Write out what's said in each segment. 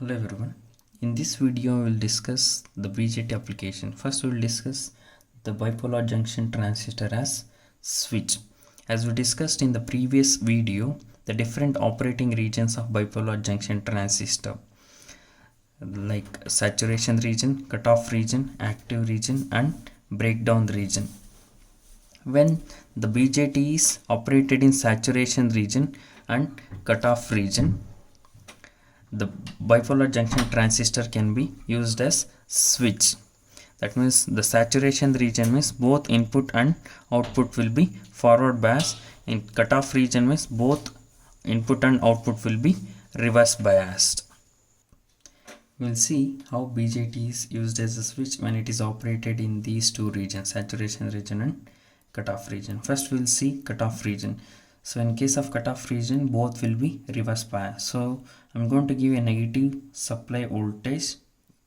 Hello everyone. In this video we will discuss the BJT application. First we will discuss the bipolar junction transistor as switch. As we discussed in the previous video, the different operating regions of bipolar junction transistor like saturation region, cutoff region, active region and breakdown region. When the BJT is operated in saturation region and cutoff region, the bipolar junction transistor can be used as switch. That means the saturation region means both input and output will be forward bias. In cutoff region means both input and output will be reverse biased. We'll see how BJT is used as a switch when it is operated in these two regions, saturation region and cutoff region. First we'll see cutoff region. So in case of cutoff region, both will be reverse bias. So I'm going to give a negative supply voltage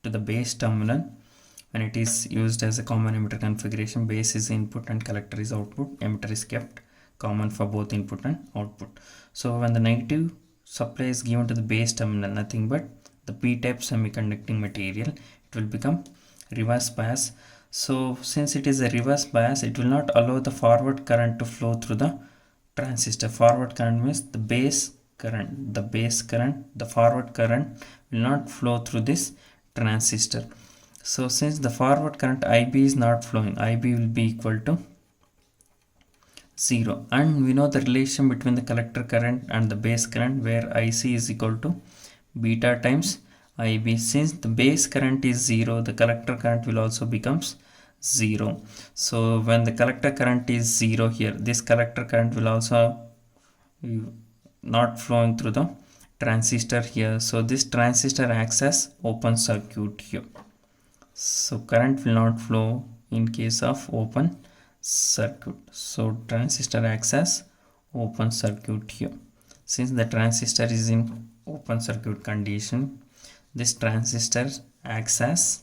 to the base terminal when it is used as a common emitter configuration. Base is input and collector is output. Emitter is kept common for both input and output. So when the negative supply is given to the base terminal, nothing but the p-type semiconducting material, it will become reverse bias. So since it is a reverse bias, it will not allow the forward current to flow through the transistor. Forward current means the base current, the forward current will not flow through this transistor. So since the forward current IB is not flowing, IB will be equal to 0, and we know the relation between the collector current and the base current where IC is equal to beta times IB. Since the base current is 0, the collector current will also becomes 0. So when the collector current is 0 here, this collector current will also not flowing through the transistor here. So this transistor acts as open circuit here. So current will not flow in case of open circuit. So transistor acts as open circuit here. Since the transistor is in open circuit condition, this transistor acts as,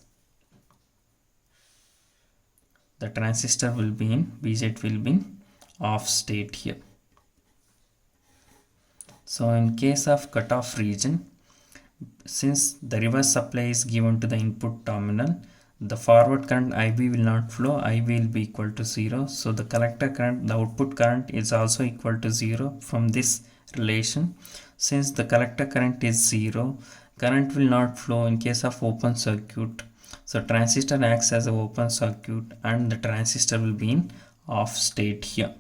the transistor will be in, BJT will be in off state here. So in case of cutoff region, since the reverse supply is given to the input terminal, the forward current IB will not flow, IB will be equal to 0. So the collector current, the output current is also equal to 0 from this relation. Since the collector current is 0, current will not flow in case of open circuit. So transistor acts as an open circuit and the transistor will be in off state here.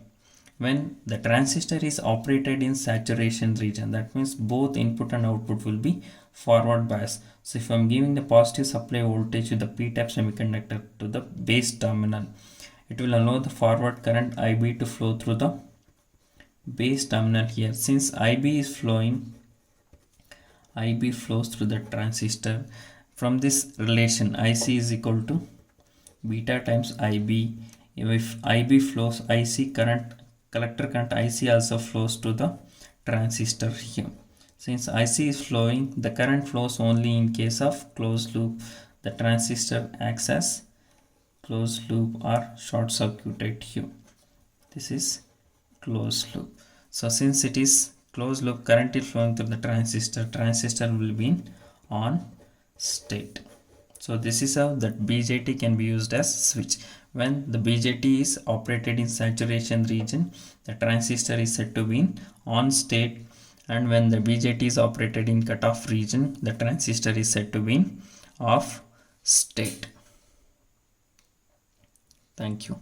When the transistor is operated in saturation region, that means both input and output will be forward bias. So if I'm giving the positive supply voltage to the p-type semiconductor to the base terminal, it will allow the forward current IB to flow through the base terminal here. Since IB is flowing, IB flows through the transistor. From this relation, IC is equal to beta times IB. If IB flows, IC current, collector current IC also flows to the transistor here. Since IC is flowing, the current flows only in case of closed loop. The transistor acts as closed loop or short circuited here. This is closed loop. So since it is closed loop, current is flowing through the transistor, transistor will be in on state. So this is how that BJT can be used as switch. When the BJT is operated in saturation region, the transistor is said to be in on state, and when the BJT is operated in cutoff region, the transistor is said to be in off state. Thank you.